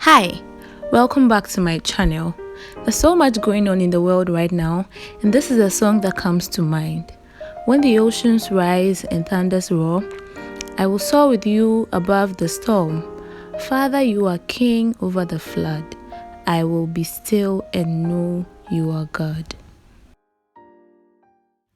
Hi, welcome back to my channel. There's so much going on in the world right now, and this is a song that comes to mind. When the oceans rise and thunders roar, I will soar with you above the storm. Father, you are king over the flood. I will be still and know you are God.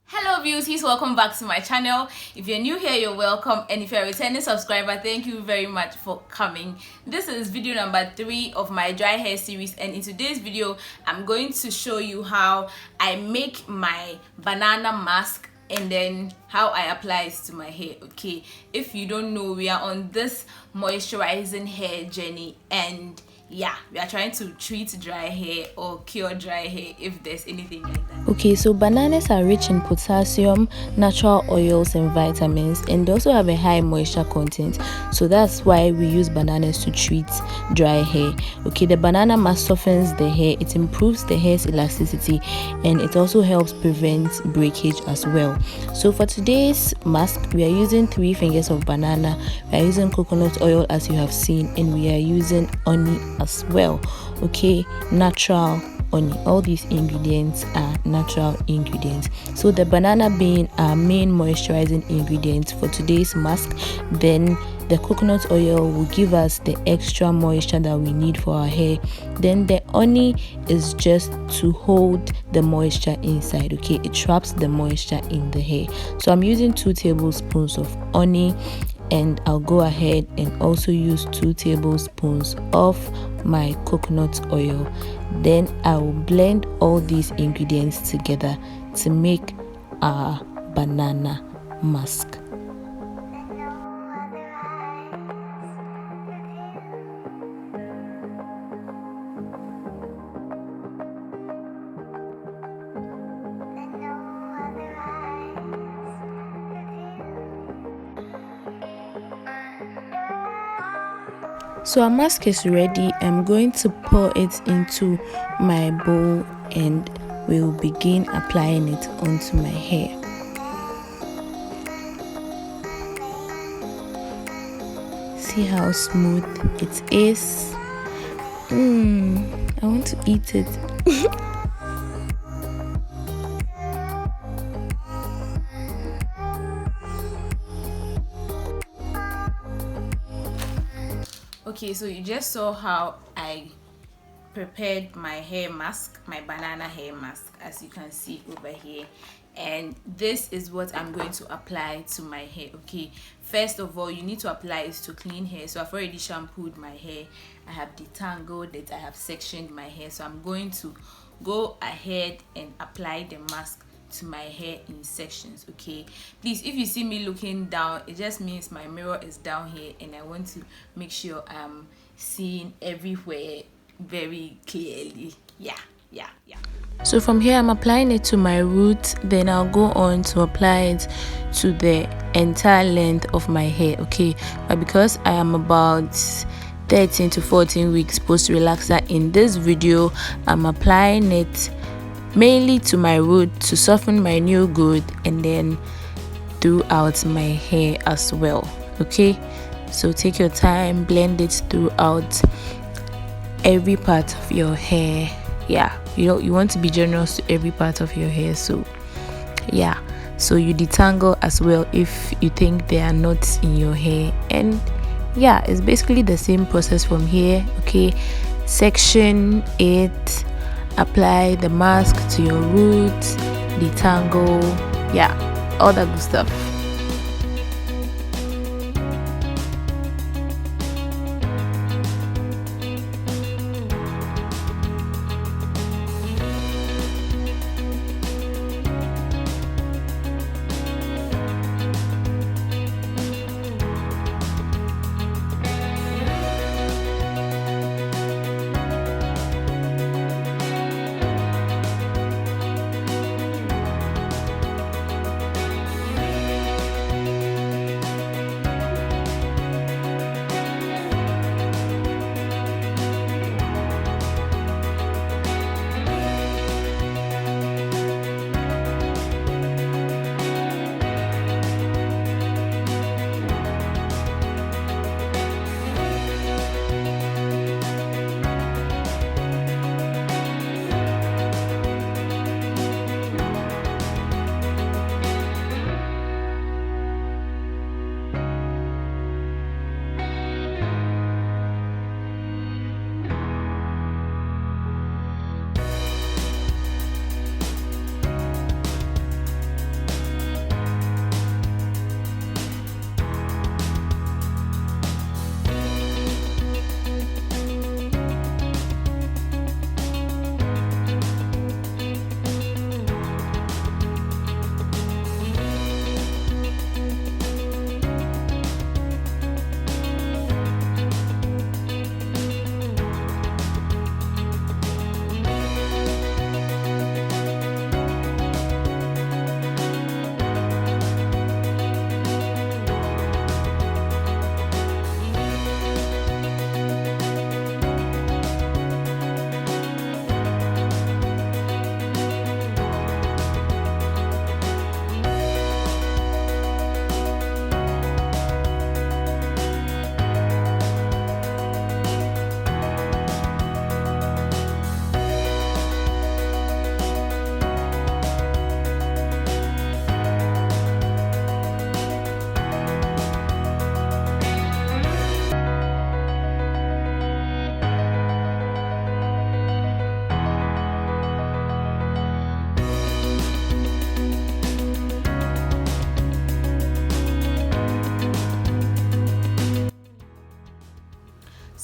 Hello beauties, welcome back to my channel. If you're new here, you're welcome, and if you're a returning subscriber, thank you very much for coming. This is video number 3 of my dry hair series, and in today's video I'm going to show you how I make my banana mask and then how I apply it to my hair. Okay, if you don't know, we are on this moisturizing hair journey, and yeah, we are trying to treat dry hair or cure dry hair if there's anything like that. Okay, so bananas are rich in potassium, natural oils, and vitamins, and they also have a high moisture content. So that's why we use bananas to treat dry hair. Okay, the banana mask softens the hair, it improves the hair's elasticity, and it also helps prevent breakage as well. So for today's mask, we are using 3 fingers of banana, we are using coconut oil as you have seen, and we are using honey as well. Okay, natural honey. All these ingredients are natural ingredients. So the banana being our main moisturizing ingredient for today's mask, then the coconut oil will give us the extra moisture that we need for our hair. Then the honey is just to hold the moisture inside. Okay, it traps the moisture in the hair. So I'm using 2 tablespoons of honey, and I'll go ahead and also use 2 tablespoons of my coconut oil. Then I will blend all these ingredients together to make our banana mask. So our mask is ready. I'm going to pour it into my bowl and we'll begin applying it onto my hair. See how smooth it is. I want to eat it. Okay, so you just saw how I prepared my hair mask, my banana hair mask, as you can see over here, and this is what I'm going to apply to my hair. Okay, first of all, you need to apply it to clean hair. So I've already shampooed my hair, I have detangled it, I have sectioned my hair, so I'm going to go ahead and apply the mask to my hair in sections. Okay, please, if you see me looking down, it just means my mirror is down here and I want to make sure I'm seeing everywhere very clearly. Yeah. So from here I'm applying it to my roots, then I'll go on to apply it to the entire length of my hair. Okay, but because I am about 13 to 14 weeks post relaxer, in this video I'm applying it mainly to my root to soften my new growth and then throughout my hair as well. Okay, so take your time, blend it throughout every part of your hair. Yeah, you want to be generous to every part of your hair. So yeah, so you detangle as well if you think there are knots in your hair, and yeah, it's basically the same process from here. Okay, section it, apply the mask to your roots, detangle, yeah, all that good stuff.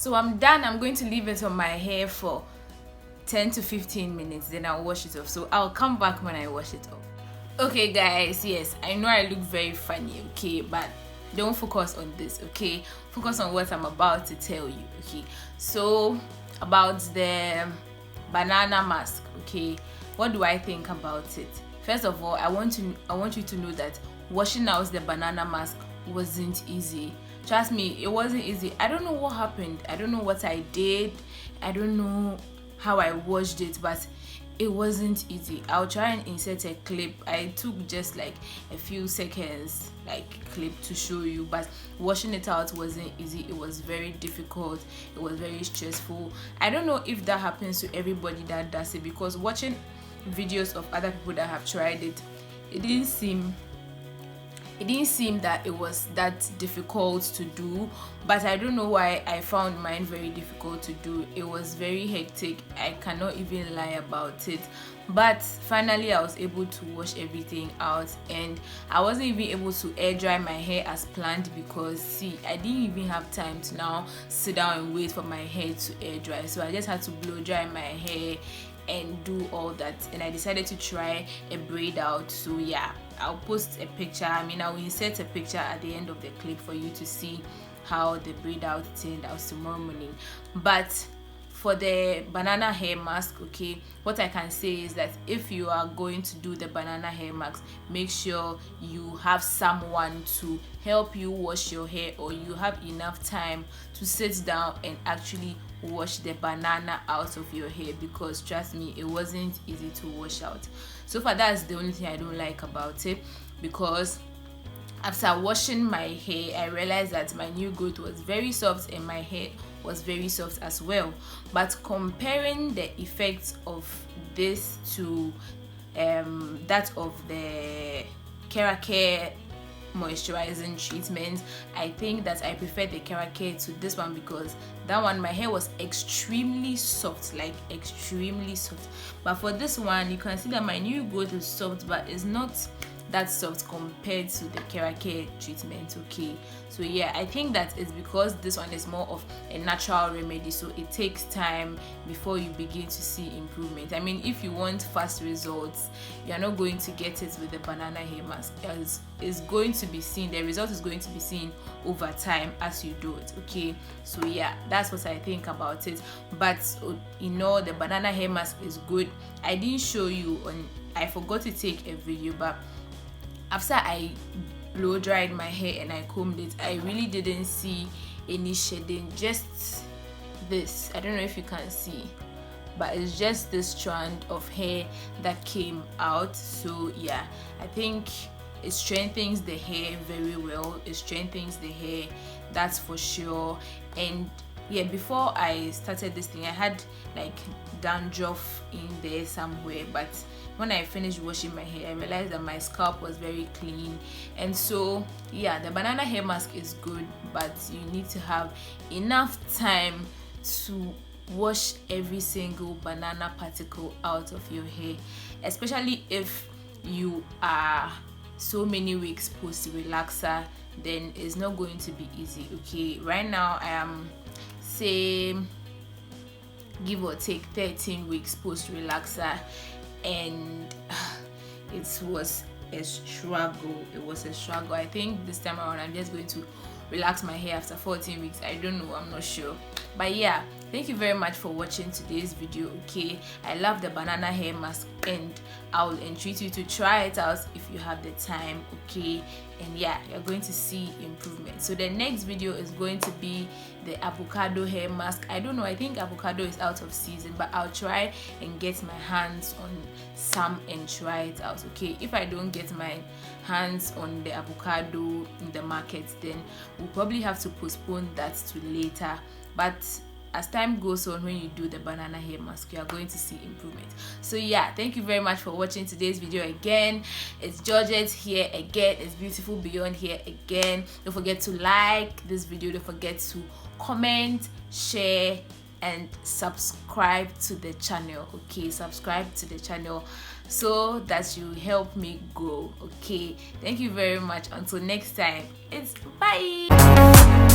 So I'm done. I'm going to leave it on my hair for 10 to 15 minutes, then I'll wash it off. So I'll come back when I wash it off. Okay guys, yes, I know I look very funny, okay, but don't focus on this, okay? Focus on what I'm about to tell you, okay? So about the banana mask, okay, what do I think about it? First of all, I want you to know that washing out the banana mask wasn't easy. Trust me, it wasn't easy. I don't know what happened. I don't know what I did. I don't know how I washed it, but it wasn't easy. I'll try and insert a clip. I took just like a few seconds like clip to show you, but washing it out wasn't easy. It was very difficult. It was very stressful. I don't know if that happens to everybody that does it, because watching videos of other people that have tried it, it didn't seem that it was that difficult to do. But I don't know why I found mine very difficult to do. It was very hectic. I cannot even lie about it. But finally I was able to wash everything out, and I wasn't even able to air dry my hair as planned, because see, I didn't even have time to now sit down and wait for my hair to air dry. So I just had to blow dry my hair and do all that, and I decided to try a braid out. So yeah, I'll post a picture. I'll insert a picture at the end of the clip for you to see how the braid out turned out tomorrow morning. But for the banana hair mask, okay, what I can say is that if you are going to do the banana hair mask, make sure you have someone to help you wash your hair, or you have enough time to sit down and actually wash the banana out of your hair, because trust me, it wasn't easy to wash out. So far, that's the only thing I don't like about it, because after washing my hair, I realized that my new growth was very soft and my hair was very soft as well. But comparing the effects of this to that of the Keracare moisturizing treatment, I think that I prefer the Keracare to this one, because that one my hair was extremely soft, like extremely soft. But for this one, you can see that my new growth is soft, but it's not that soft compared to the Keracare treatment, okay? So yeah, I think that is because this one is more of a natural remedy, so it takes time before you begin to see improvement. If you want fast results, you're not going to get it with the banana hair mask. It's going to be seen, the result is going to be seen over time as you do it, okay? So yeah, that's what I think about it. But the banana hair mask is good. I didn't show you I forgot to take a video, but after I blow dried my hair and I combed it, I really didn't see any shedding. Just this, I don't know if you can see, but it's just this strand of hair that came out. So yeah, I think it strengthens the hair very well. It strengthens the hair, that's for sure. And yeah, before I started this thing, I had like dandruff in there somewhere, but when I finished washing my hair, I realized that my scalp was very clean. And so yeah, the banana hair mask is good, but you need to have enough time to wash every single banana particle out of your hair, especially if you are so many weeks post relaxer. Then it's not going to be easy, okay? Right now I am, say, give or take 13 weeks post relaxer, and it was a struggle. I think this time around I'm just going to relax my hair after 14 weeks. I don't know, I'm not sure. But yeah, thank you very much for watching today's video, okay? I love the banana hair mask, and I will entreat you to try it out if you have the time, okay? And yeah, you're going to see improvement. So the next video is going to be the avocado hair mask. I don't know, I think avocado is out of season, but I'll try and get my hands on some and try it out, okay? If I don't get my hands on the avocado in the market, then we'll probably have to postpone that to later. But as time goes on, when you do the banana hair mask, you are going to see improvement. So yeah, thank you very much for watching today's video again. It's Georgette here again. It's Beautiful Beyond here again. Don't forget to like this video. Don't forget to comment, share, and subscribe to the channel, okay? Subscribe to the channel so that you help me grow, okay? Thank you very much. Until next time, it's bye.